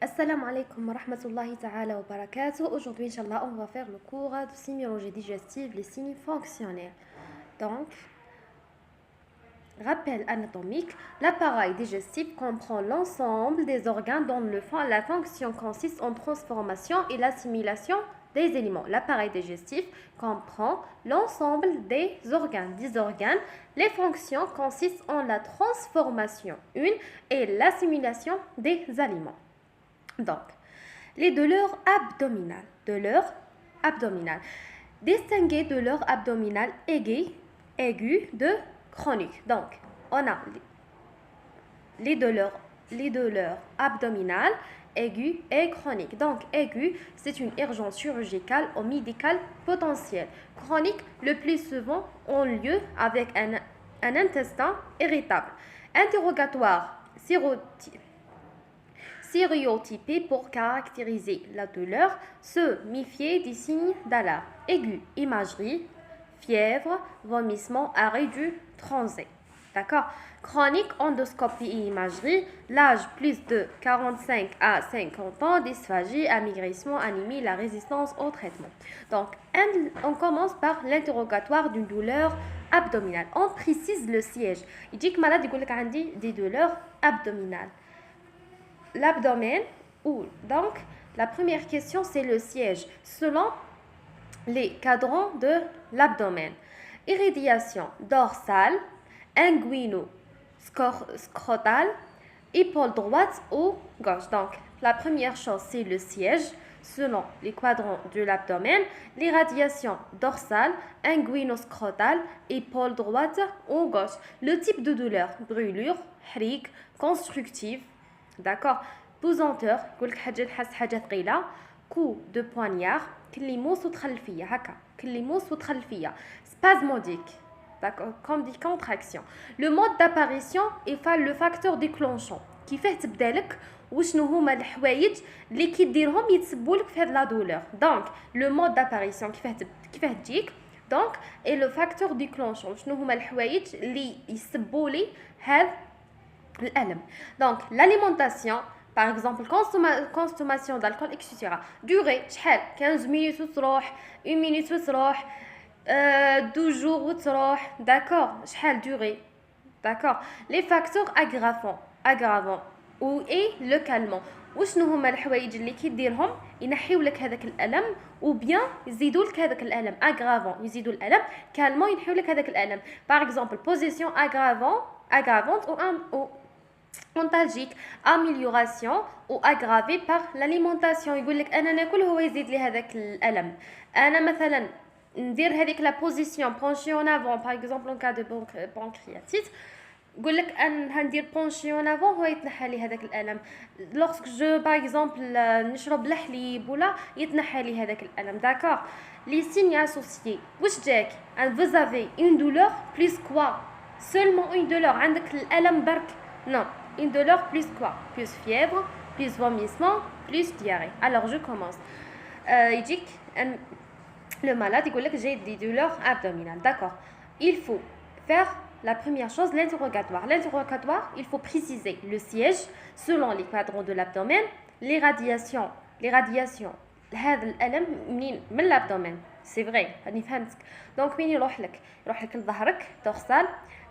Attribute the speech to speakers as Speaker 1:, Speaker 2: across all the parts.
Speaker 1: Assalamu alaikum wa rahmatullahi ta'ala wa barakatuh. Aujourd'hui, Inch'Allah, on va faire le cours de sémiologie digestive, les signes fonctionnels. Donc, rappel anatomique, l'appareil digestif comprend l'ensemble des organes dont la fonction consiste en transformation et l'assimilation des aliments. L'appareil digestif comprend l'ensemble des organes. Les fonctions consistent en la transformation et l'assimilation des aliments. Donc, les douleurs abdominales. Distinguer douleurs abdominales aiguës de chroniques. Donc, on a les douleurs abdominales aiguës et chroniques. Donc, aiguë, c'est une urgence chirurgicale ou médicale potentielle. Chronique, le plus souvent, ont lieu avec un intestin irritable. Interrogatoire stéréotypé pour caractériser la douleur, se méfier des signes d'alarme. Aigu, imagerie, fièvre, vomissement, arrêt du transit. D'accord. Chronique, endoscopie et imagerie, l'âge plus de 45 à 50 ans, dysphagie, amaigrissement, anémie, la résistance au traitement. Donc, on commence par l'interrogatoire d'une douleur abdominale. On précise le siège. Il dit que malade, il dit des douleurs abdominales. L'abdomen, donc la première question c'est le siège selon les cadrans de l'abdomen. Irradiation dorsale, inguino-scrotale, épaule droite ou gauche. Donc la première chose c'est le siège selon les quadrants de l'abdomen. L'irradiation dorsale, inguino-scrotale, épaule droite ou gauche. Le type de douleur, brûlure, حريق, constructive. D'accord. Pesanteur, يقولك حاجه نحس حاجه ثقيله. coup de poignard, كليموس ودخل فيا هكا كليموس ودخل فيا. Spasmodique, d'accord, comme des contractions. Le mode d'apparition est le facteur déclenchant كيفاه تبدا لك وشنو هما الحوايج اللي كيديرهم يتسبوا لك في هاد لا دولور. Donc le mode d'apparition كيفاه تجيك donc et le facteur déclenchant شنو هما الحوايج اللي يسبوا لي هاد الألم. Donc l'alimentation, par exemple consommation d'alcool, etc. Durée شحال 15 minutes وتروح 1 minute وتروح 12 jours وتروح. D'accord. شحال durée. D'accord. Les facteurs aggravants et le calmant. وشنو هما الحوايج اللي كيديرهم ينحيو لك هذاك الالم ou bien يزيدوا لك هذاك الالم. aggravant يزيدوا الالم, calmant ينحيو لك هذاك الالم. Par exemple position aggravante ou antalgique, amélioration ou aggravée par l'alimentation. يقول لك انا ناكل هو يزيد لي هذاك الالم. انا مثلا ندير هذيك لا بوزيسيون بونشي اون افون par exemple en cas de pancréatite, يقول لك انا هندير بونشي اون افون هو يتنحى لي هذاك الالم. lorsque je par exemple نشرب الحليب ولا يتنحى لي هذاك الالم. d'accord. les signes associés واش جاك vous avez une douleur plus quoi seulement une douleur عندك الالم برك non. Une douleur plus quoi? Plus fièvre, plus vomissement, plus diarrhée. Alors je commence. Il dit que le malade il dit que j'ai des douleurs abdominales. D'accord. Il faut faire la première chose, l'interrogatoire. L'interrogatoire, il faut préciser le siège selon les quadrants de l'abdomen, l'irradiation. هذا الألم من l'abdomen. C'est vrai, راني فهمتك. Donc وين يروح لك لظهرك dorsal,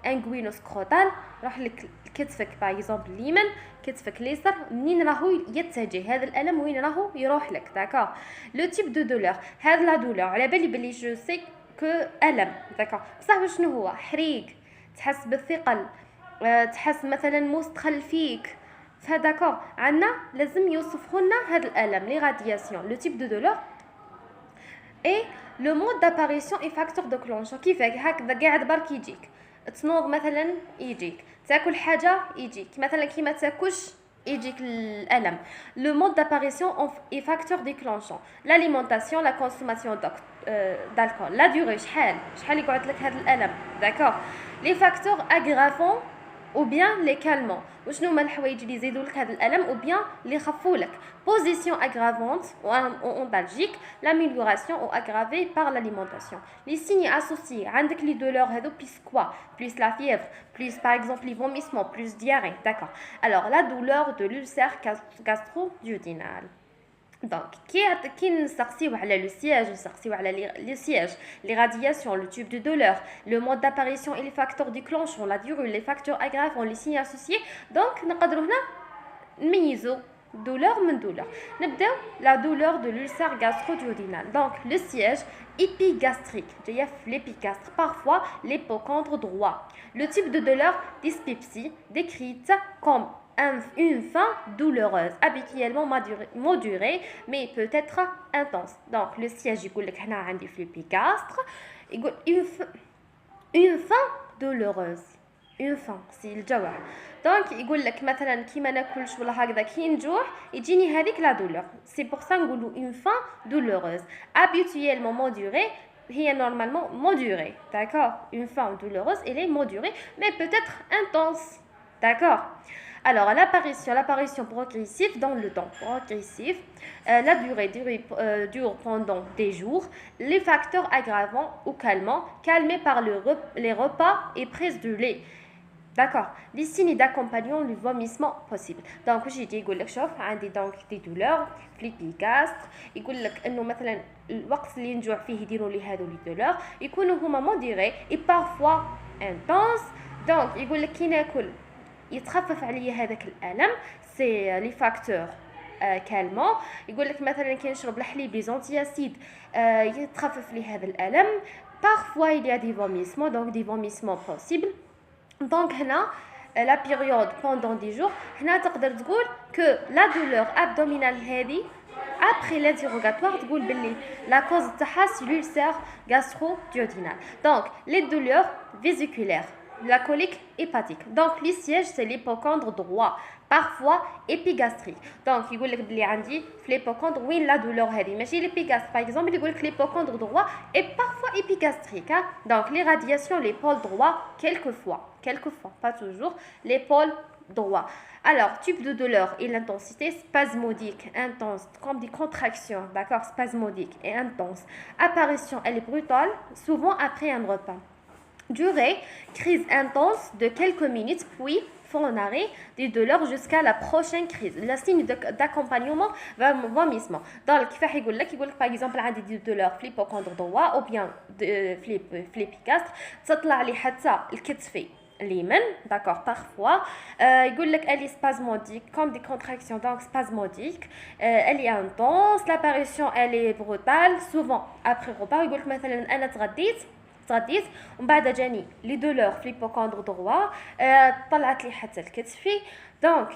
Speaker 1: inguino-scrotal, يروح لك كتفك باغ اكزومبل اليمين, كتفك اليسار. منين راهو يتجه هذا الالم وين راهو يروح لك. داكور. لو تيب دو دولور, هذا لا دولور على بالي بلي جو سي كو الم. داكور. بصح شنو هو حريق, تحس بالثقل, تحس مثلا موس دخل فيك. فداكور عندنا لازم يوصفوا لنا هذا الالم. لي رادياسيون لو تيب دو دولور اي لو مود داباريسيون اي فاكتور دو كيفاك هكذا قاعد برك يجيك تنوض مثلا يجيك, تاكل حاجه يجيك مثلا كيما تاكلش يجيك الالم. لو مود داباريسيون اي فاكتور ديكلونشون l'alimentation, la consommation d'alcool. la durée شحال يقعد لك هذا الالم. d'accord. les facteurs aggravants ou bien les calmants. وشنو هما الحوايج اللي يزيدوا لك هذا الالم ou bien اللي يخفوا لك. Position aggravante ou ondalgique, l'amélioration ou aggravée par l'alimentation. Les signes associés عندك les douleurs هذو plus quoi? Plus la fièvre, plus par exemple les vomissements, plus diarrhée, d'accord. Alors la douleur de l'ulcère gastro-duodénal. Donc, qui نسقسيو على le siège, نسقسيو على les sièges, les radiations, le type de douleur, le mode d'apparition et les facteurs déclenchants, la durée, les facteurs aggravants, les signes associés. Donc, نقدروا هنا نميزوا douleur من douleur. نبداو la douleur de l'ulcère gastro-duodénal. Donc, le siège épigastrique, l'épigastre, parfois l'hypocondre droit. Le type de douleur dyspepsie décrite comme une faim douloureuse, habituellement modérée, mais peut-être intense. Donc, le siège, il dit que عندي في l'épigastre, une faim douloureuse. Une faim, c'est le جوع. Donc, يقول لك مثلا كي ما ناكلش ولا هكذا كي نجوع يجيني هذيك لا douleur. C'est pour ça نقولوا une faim douloureuse. Habituellement modérée, هي normalement modérée. D'accord? Une faim douloureuse, elle est modérée, mais peut-être intense. D'accord? Alors, l'apparition progressive dans le temps, progressive, la durée dure pendant des jours, les facteurs aggravants ou calmants, calmés par les repas et prise de lait. D'accord. Les signes d'accompagnement du vomissement possible. Donc, j'ai dit, يقول لك شوف عندي donc des douleurs في l'épigastre. يقول لك إنه مثلا الوقت اللي نجوع فيه يديروا لي هذو les douleurs يكونوا هما modérés et parfois intenses. Donc, يقول لك كي ناكل يتخفف عليا هذاك الالم سي لي فاكتور كالمون. يقول لك مثلا كي نشرب الحليب لي زونتي اسيد يتخفف لي هذا الالم. parfois il y a des vomissements, donc des vomissements possibles. Donc هنا la période pendant 10 jours هنا تقدر تقول que la douleur abdominale هذه après l'interrogatoire تقول باللي la cause تاعها c'est l'ulcère gastro-duodénal. Donc les douleurs vésiculaires, la colique hépatique. Donc les sièges c'est l'hypocondre droit, parfois épigastrique. Donc يقول لك بلي عندي في l'hypocondre وين la douleur هذه ماشي l'épigastre. Par exemple يقول لك l'hypocondre droit est parfois épigastrique. Donc les radiations, l'épaule droit quelquefois, pas toujours, l'épaule droit. Alors, type de douleur et l'intensité spasmodique, intense, comme des contractions, d'accord, spasmodique et intense. Apparition, elle est brutale, souvent après un repas. Durée, crise intense de quelques minutes, puis font un arrêt des douleurs jusqu'à la prochaine crise. Le signe d'accompagnement vomissement. Donc, كيفاح يقول لك par exemple عندي des douleurs في l'hypocondre droit ou bien في l'épigastre تطلع لي حتى الكتفي اليمين, d'accord, parfois يقول لك elle est spasmodique comme des contractions, donc spasmodique, elle est intense, l'apparition elle est brutale, souvent après repas. يقول لك مثلا انا تغديت ومن بعد جاني لي دولور في ليبوكوندر دروا, طلعت لي حتى الكتفي. دونك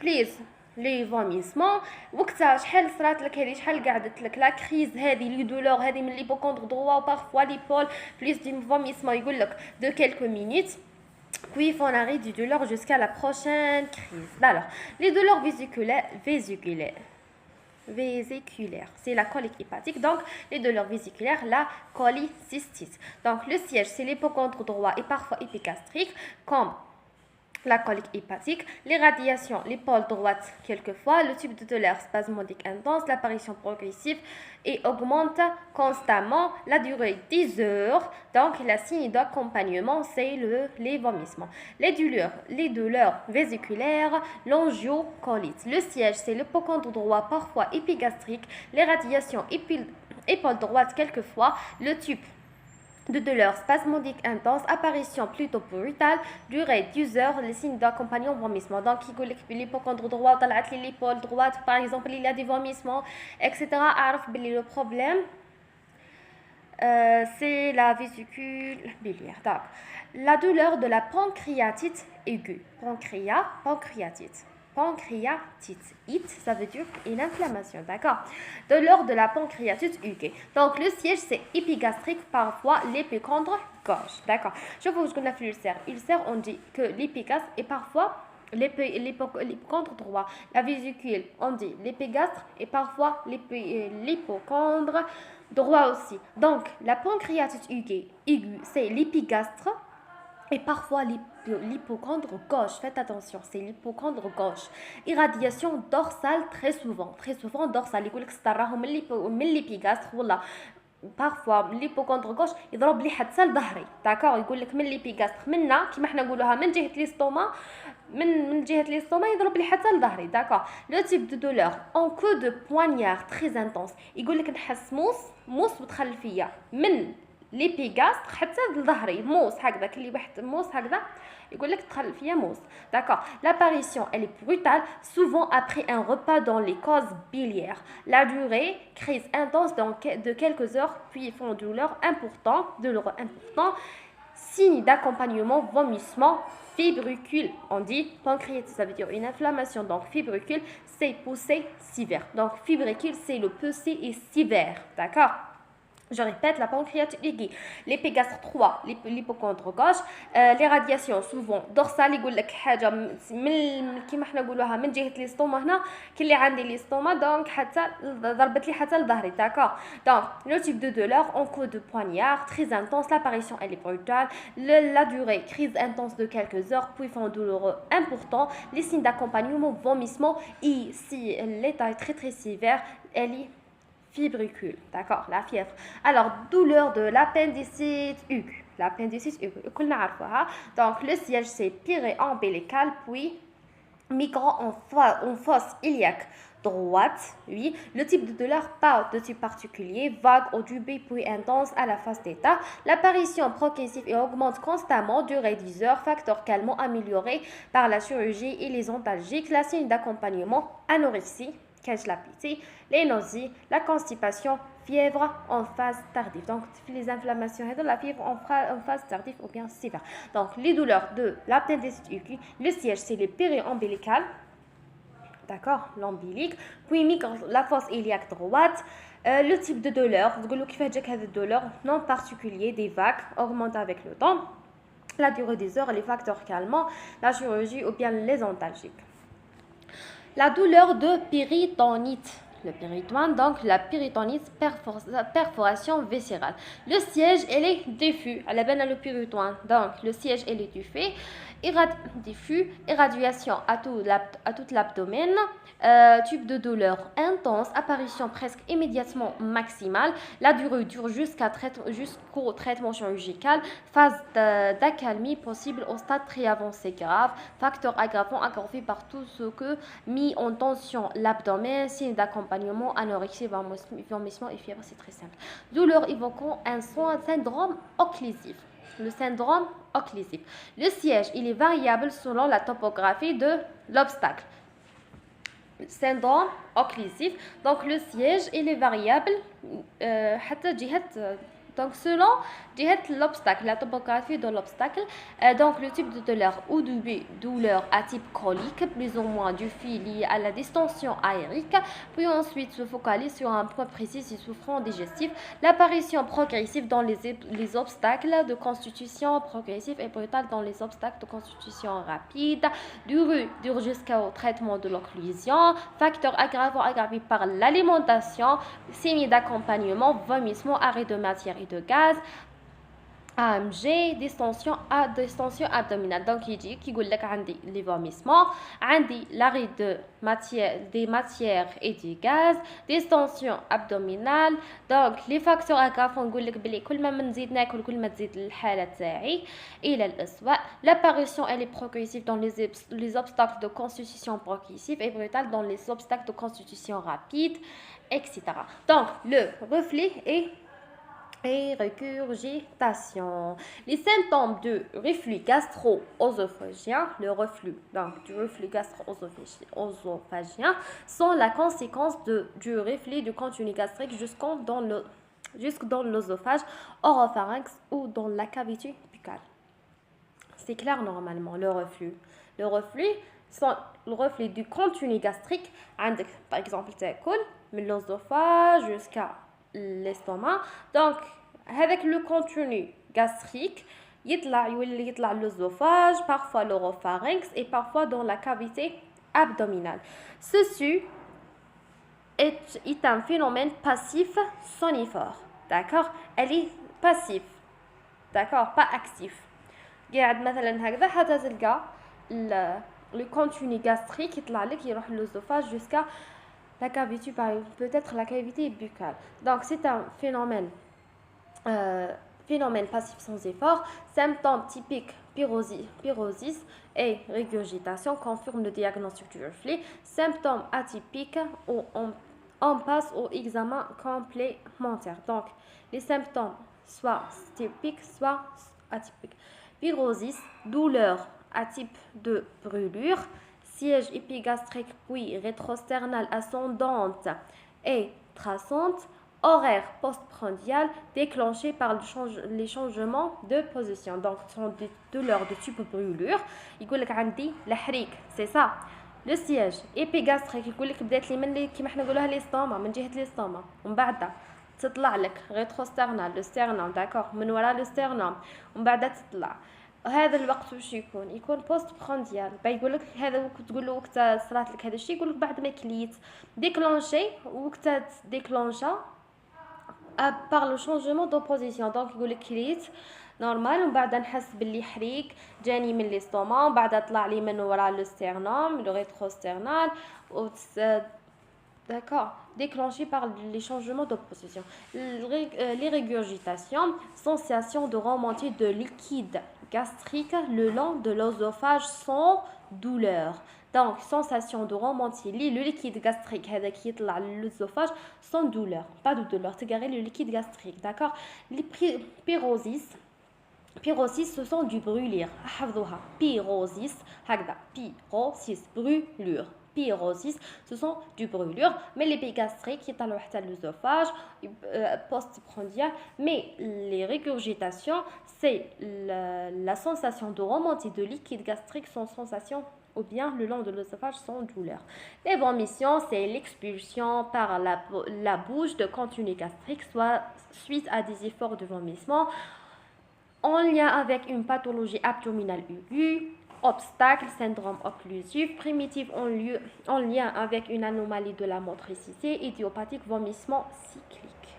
Speaker 1: بليز لي فوميسمون وقتها شحال صرات لك هذه, شحال قعدت لك لا كريز هذه لي دولور هذه من ليبوكوندر دروا وبارفوا ليبول بليز دي فوميسمون يقول لك دو كيلكو مينوت puis font l'arrêt du douleur jusqu'à la prochaine crise. Alors les douleurs vésiculaire, c'est la colique hépatique. Donc les douleurs vésiculaires, la cholécystite. Donc le siège c'est l'hypocondre droit et parfois épigastrique comme la colique hépatique, les radiations, l'épaule droite quelquefois, le type de douleur spasmodique intense, l'apparition progressive et augmente constamment, la durée 10 heures. Donc la signe d'accompagnement c'est les vomissements. Les douleurs vésiculaires, l'angiocolite. Le siège c'est l'hypocondre droit parfois épigastrique, les radiations épaule droite quelquefois, le type de douleur spasmodique intense, apparition plutôt brutale, durée 10 heures, les signes d'accompagnement vomissement. Donc يقول لك l'hypocondre droit طلعت لي l'épaule droite par exemple, il y a des vomissements etc. أعرف باللي le problème c'est la vésicule biliaire. Donc la douleur de la pancréatite aiguë, pancréatite, it ça veut dire une inflammation, d'accord, douleur de la pancréatite aiguë. Donc le siège c'est épigastrique, parfois l'épicondre gauche, d'accord. Je vous ce qu'on a fait l'ulcère, on dit que l'épigastre et parfois l'hypocondre droit. La vésicule on dit l'épigastre et parfois l'hypocondre droit aussi. Donc la pancréatite aiguë c'est l'épigastre et parfois l'hypochondre gauche. Faites attention, c'est l'hypochondre gauche. Irradiation dorsale très souvent dorsale. يقول لك استراهم من l'épigastre ولا parfois l'hypochondre gauche يضرب لي حتى لظهري. d'accord يقول لك من l'épigastre منا كيما حنا نقولوها من جهه ليستوما من جهه ليستوما يضرب لي حتى لظهري. d'accord le type de douleur en coup de poignard très intense. يقول لك نحس موس ودخل فيا من l'épigastre حتى لظهري موس هكذا كلي واحد موس هكذا يقول لك دخل فيا موس. d'accord l'apparition elle est brutale souvent après un repas dans les causes biliaires. la durée crise intense de quelques heures puis font douloureux important. Signe d'accompagnement vomissement fibrucule. On dit pancréatite, ça veut dire une inflammation. Donc fibrucule c'est poussée sévère. Donc fibricule c'est le poussé et sévère. d'accord je répète, la pancréatite aiguë, l'épigastre 3, l'hypochondre gauche, les radiations souvent dorsales. يقول لك حاجه من كيما حنا نقولوها من جهه ليستوما هنا كي اللي عندي ليستوما دونك حتى ضربت لي حتى لظهري. d'accord donc le type de douleur en coup de poignard très intense. L'apparition elle est brutale. La durée crise intense de quelques heures puis font douloureux important. Les signes d'accompagnement vomissement et si l'état est très très sévère elle est fibricule. d'accord la fièvre. alors douleur de l'appendicite aiguë. L'appendicite aiguë كلنا عارفوها. donc le siège c'est péri-ombilical puis migrant en fosse iliaque droite. oui le type de douleur pas de type particulier, vague au début puis intense à la phase d'état. L'apparition progressive et augmente constamment, durée 10 heures, facteur calmant amélioré par la chirurgie et les antalgiques. La signe d'accompagnement anorexie, cage l'appétit, les nausées, la constipation, fièvre en phase tardive. Donc les inflammations et de la fièvre en phase tardive ou bien sévère. Donc les douleurs de l'appendicite aiguë, le siège c'est les péri-ombilicales. d'accord l'ombilique puis migre la fosse iliaque droite. le type de douleur تقولوا كيفاه جاك هذه الدولار non particulier, des vagues augmentent avec le temps. la durée des heures, les facteurs calmants, la chirurgie ou bien les antalgiques. La douleur de péritonite. Le péritonite, donc la péritonite, perforation viscérale. Le siège, elle est diffus. À la benne, le péritonite. Donc, le siège, elle est diffus. Irradiation à tout l'abdomen. Type de douleur intense. Apparition presque immédiatement maximale. La durée dure jusqu'au traitement chirurgical. Phase d'accalmie possible au stade très avancé grave. Facteur aggravant aggravé par tout ce que mis en tension l'abdomen. Signe d'accompagnement, anorexie, vomissement et fièvre, c'est très simple. Douleur évoquant un syndrome occlusif. Le syndrome occlusif. Le siège, il est variable selon la topographie de l'obstacle. Syndrome occlusif. Donc le siège, il est variable donc selon l'obstacle, la topographie de l'obstacle. Donc le type de douleur ou douleur à type colique, plus ou moins du fil lié à la distension aérique, puis ensuite se focalise sur un point précis si souffrant digestif. L'apparition progressive dans les obstacles de constitution progressive et brutale dans les obstacles de constitution rapide. Dure jusqu'au traitement de l'occlusion. Facteur aggravant aggravé par l'alimentation. Signe d'accompagnement, vomissement, arrêt de matière et de gaz. AMG, distension abdominale. Donc il dit qu'il y a les vomissements, l'arrêt des matières et du gaz, distension abdominale. Donc les facteurs aggravants نقول لك بلي كل ما نزيد ناكل كل ما تزيد الحالة تاعي إلى الأسوأ. L'apparition elle est progressive dans les obstacles de constitution progressive et brutale dans les obstacles de constitution rapide, etc. Donc le reflux et régurgitation. Les symptômes de reflux gastro-œsophagien, le reflux donc du reflux gastro-œsophagien sont la conséquence du reflux du contenu gastrique jusque dans l'œsophage, oropharynx ou dans la cavité buccale. C'est clair normalement le reflux. Le reflux sont le reflux du contenu gastrique, par exemple تاكل من l'œsophage jusqu'à l'estomac. donc avec le contenu gastrique يطلع l'œsophage, parfois l'oropharynx et parfois dans la cavité abdominale. Ceci est un phénomène passif sonifère. d'accord elle est passive, d'accord pas actif. قاعد مثلا هكذا حتى تلقى le contenu gastrique يطلع لك يروح l'œsophage jusqu'à la cavité, peut-être la cavité buccale. Donc c'est un phénomène passif sans effort. Symptômes typiques pyrosis et régurgitation confirment le diagnostic du reflux. Symptômes atypiques où on passe au examen complémentaire. Donc les symptômes soit typiques soit atypiques. Pyrosis, douleur à type de brûlure, siège épigastrique puis rétrosternale ascendante et traçante, horaire postprandial déclenché par les changements de position. Donc, ce sont des douleurs de type brûlure. يقول لك عندي الحريق, c'est ça. Le siège épigastrique يقول لك بدات لي من كيما احنا نقولوها ليستوما, من جهه ليستوما, ومن بعد تطلع لك rétrosternal le sternum, d'accord, من وراء le sternum, ومن بعد تطلع. هذا الوقت واش يكون بوست برانديال. يقول لك هذا وقت تقول له وقت صرات لك هذا الشيء, يقول لك بعد ما كليت ديكلونشي وقت ديكلونشا par le changement d'opposition. دونك يقول لك كليت نورمال ومن بعد نحس باللي حريق جاني من ليستوما ومن بعد طلع لي من وراء لو ستيرنوم لو ريتروسترنال d'accord, déclenché par les changements d'opposition. Les régurgitations, sensation de remontée de liquide gastrique le long de l'œsophage sans douleur. Donc, sensation de remontée, le liquide gastrique, qui est l'œsophage sans douleur. Pas de douleur, c'est garé le liquide gastrique, d'accord. Les pyrosis, ce sont du brûlir. Pyrosis, pyrosis, brûlure. Pyrosis, ce sont du brûlure, mais l'épigastrique qui est à l'œsophage postprandial, mais les régurgitations, c'est la sensation de remontée de liquide gastrique sans sensation ou bien le long de l'œsophage sans douleur. Les vomissements, c'est l'expulsion par la bouche de contenu gastrique, soit suite à des efforts de vomissement, en lien avec une pathologie abdominale aiguë, obstacle, syndrome occlusif, primitif en lien avec une anomalie de la motricité, idiopathique, vomissement cyclique.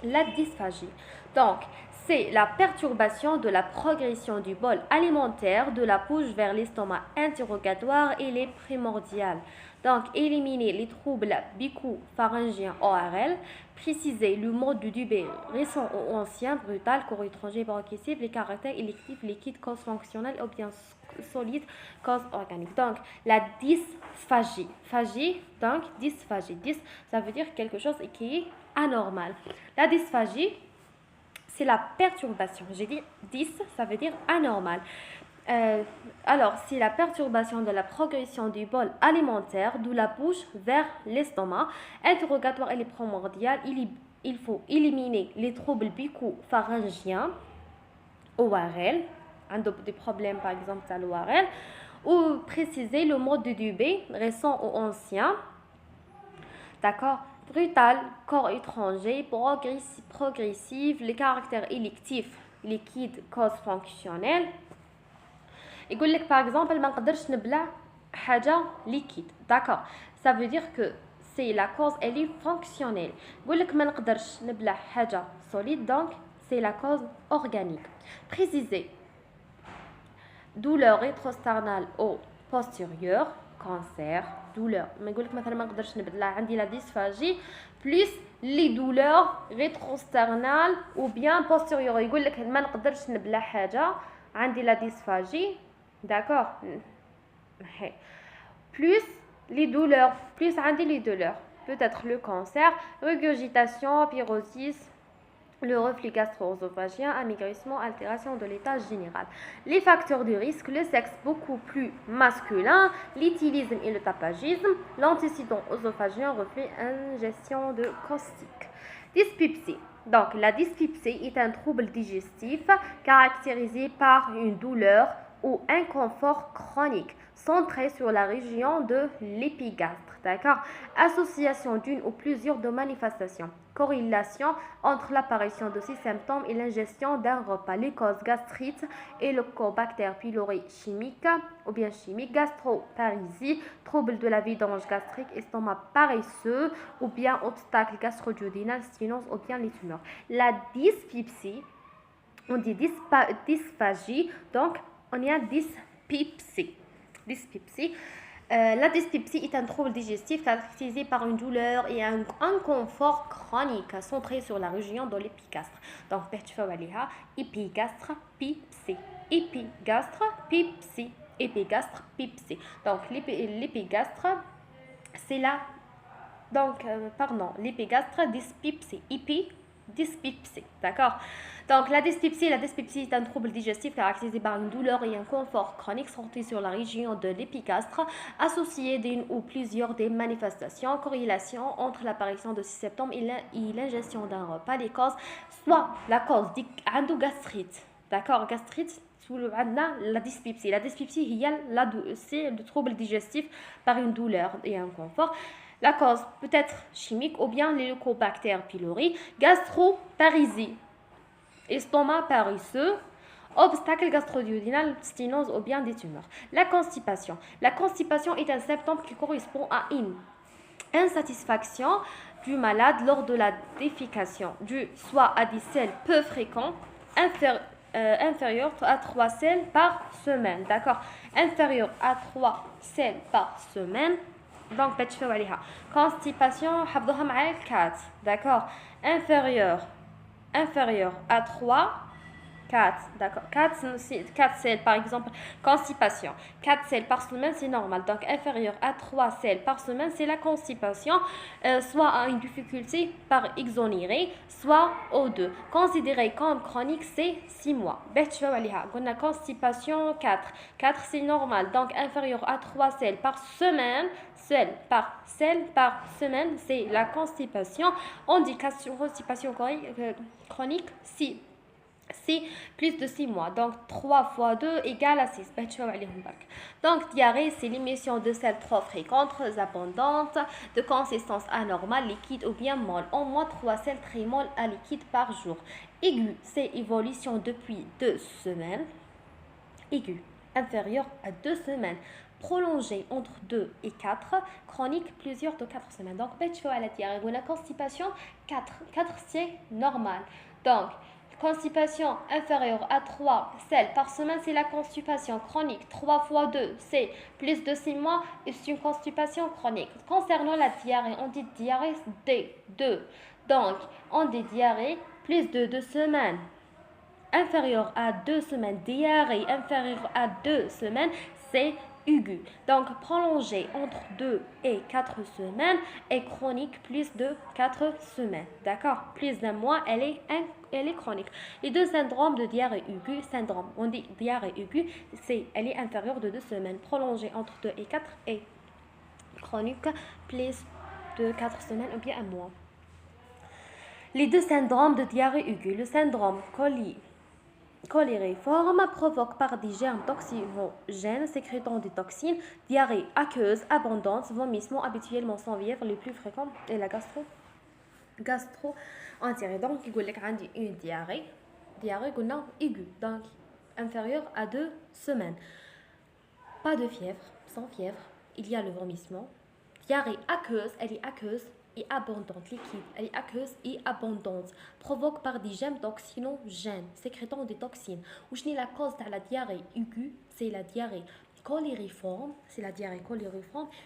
Speaker 1: La dysphagie. Donc, c'est la perturbation de la progression du bol alimentaire de la bouche vers l'estomac interrogatoire et les primordiales. Donc, éliminer les troubles bucco-pharyngiens ORL, préciser le mode de Dubé récent ou ancien, brutal, corps étranger, bronchicide, les caractères électifs, liquides, cause fonctionnelle ou bien solide, cause organique. Donc, la dysphagie. Phagie, donc, dysphagie. Dys, ça veut dire quelque chose qui est anormal. La dysphagie, c'est la perturbation. J'ai dit 10, ça veut dire anormal. Alors, c'est la perturbation de la progression du bol alimentaire de la bouche vers l'estomac. Interrogatoire et les primordiales, il faut éliminer les troubles bucco-pharyngiens, ORL, des problèmes par exemple à l'ORL, ou préciser le mode de Dubé, récent ou ancien. D'accord? Brutal, corps étranger, progressif, les caractères électifs, liquide, cause fonctionnelle. يقول لك par exemple ما نقدرش نبلع حاجه liquide. D'accord, ça veut dire que c'est la cause elle est fonctionnelle. يقول لك ما نقدرش نبلع حاجه solide, donc c'est la cause organique. Préciser douleur rétrosternale ou postérieure, cancer, douleur. ما يقول لك مثلا ما نقدرش نبلع عندي la dysphagie plus les douleurs rétrosternales ou bien postérieures. يقول لك ما نقدرش نبلع حاجه عندي la dysphagie, d'accord, plus les douleurs, plus عندي les douleurs, peut-être le cancer, régurgitation, pyrosis, le reflux gastro-œsophagien, amaigrissement, altération de l'état général. Les facteurs de risque, le sexe beaucoup plus masculin, l'éthylisme et le tabagisme, l'antécédent œsophagien, reflux, ingestion de caustique. Dyspepsie. Donc, la dyspepsie est un trouble digestif caractérisé par une douleur ou inconfort chronique centré sur la région de l'épigastre. D'accord? Association d'une ou plusieurs de manifestations. Corrélation entre l'apparition de ces symptômes et l'ingestion d'un repas. Les causes gastrites et le Helicobacter pylori chimique ou bien chimique, gastroparésie, trouble de la vidange gastrique, estomac paresseux ou bien obstacle gastro-duodénal, stinose ou bien les tumeurs. La dyspepsie On dit dysphagie, donc on y a dyspepsie. Dyspepsie. La dyspepsie est un trouble digestif caractérisé par une douleur et un inconfort chronique centré sur la région de l'épigastre. Donc, épigastre, pipsie. Épigastre, pipsie. Épigastre, pipsie. Donc, l'épigastre, c'est la... Donc, l'épigastre, dyspepsie. Dyspepsie, d'accord. Donc la dyspepsie est un trouble digestif caractérisé par une douleur et un confort chronique centré sur la région de l'épigastre, associé d'une ou plusieurs des manifestations, corrélation entre l'apparition de ces symptômes et l'ingestion d'un repas. Les causes, soit la cause gastrite, d'accord, gastrite, la dyspepsie. La dyspepsie, c'est le trouble digestif par une douleur et un confort. La cause peut être chimique ou bien les leucobactères pylori, gastroparésie, estomac paresseux, obstacle gastro-duodénal, sténose ou bien des tumeurs. La constipation. La constipation est un symptôme qui correspond à une insatisfaction du malade lors de la défécation, due soit à des selles peu fréquents, inférieurs à 3 selles par semaine. D'accord. Inférieur à 3 selles par semaine. Donc, constipation, 4, d'accord, inférieur à 3, 4, d'accord, 4 selles par exemple, constipation, 4 selles par semaine c'est normal, donc inférieur à 3 selles par semaine c'est la constipation, soit à une difficulté par exonéré, soit O2, considéré comme chronique c'est 6 mois. On a constipation 4 c'est normal, donc inférieur à 3 selles par semaine, par semaine c'est la constipation. On dit constipation chronique si c'est plus de 6 mois. Donc 3 fois 2 égale à 6. Donc diarrhée, c'est l'émission de selles trop fréquentes, très abondantes, de consistance anormale, liquide ou bien molle. Au moins 3 selles très molles à liquide par jour. Aiguë, c'est évolution depuis 2 semaines. Aiguë, inférieure à 2 semaines. Prolongée entre 2 et 4, chronique plusieurs de 4 semaines. Donc, à la diarrhée, la constipation, 4 c'est normal. Donc, constipation inférieure à 3 selles par semaine, c'est la constipation chronique. 3 fois 2, c'est plus de 6 mois et c'est une constipation chronique. Concernant la diarrhée, on dit diarrhée D2. Donc, on dit diarrhée plus de 2 semaines. Inférieure à 2 semaines, diarrhée inférieure à 2 semaines, c'est aiguë. Donc, prolongée entre 2 et 4 semaines et chronique plus de 4 semaines. D'accord? Plus d'un mois, elle est chronique. Les deux syndromes de diarrhée aiguë, on dit diarrhée aiguë, elle est inférieure de 2 semaines. Prolongée entre 2 et 4 et chronique plus de 4 semaines ou bien un mois. Les deux syndromes de diarrhée aiguë, le syndrome cholériforme provoque par des germes toxinogènes sécrétant des toxines, diarrhée aqueuse, abondante, vomissement habituellement sans fièvre, les plus fréquents et la gastro-entérée. Donc, il y a une diarrhée aiguë, donc inférieure à 2 semaines. Pas de fièvre, sans fièvre, il y a le vomissement. Diarrhée aqueuse, elle est aqueuse et abondante, liquide, elle est aqueuse et abondante, provoque par des germes toxinogènes, sécrétant des toxines. Ou je la cause de la diarrhée aiguë, c'est la diarrhée cholériforme,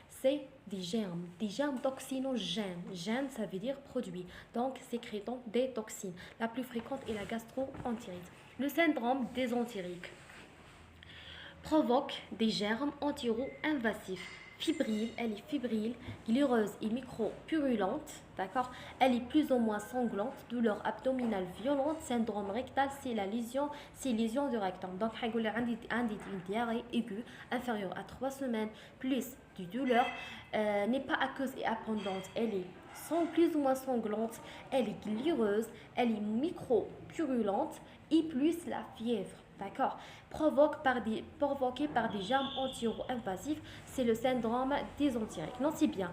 Speaker 1: c'est des germes toxinogènes. Gène, ça veut dire produit, donc sécrétant des toxines. La plus fréquente est la gastro-entérite. Le syndrome désentérique provoque des germes entéro-invasifs. Elle est fébrile, glureuse et micro-purulente, d'accord. Elle est plus ou moins sanglante, douleur abdominale violente, syndrome rectal, c'est lésion du rectum. Donc, une diarrhée aiguë inférieure à 3 semaines, plus de douleur, n'est pas aqueuse et abondante, elle est plus ou moins sanglante, elle est glureuse, elle est micro-purulente et plus la fièvre. D'accord. Provoqué par des germes entéro-invasifs, c'est le syndrome désentérique. Non, c'est bien.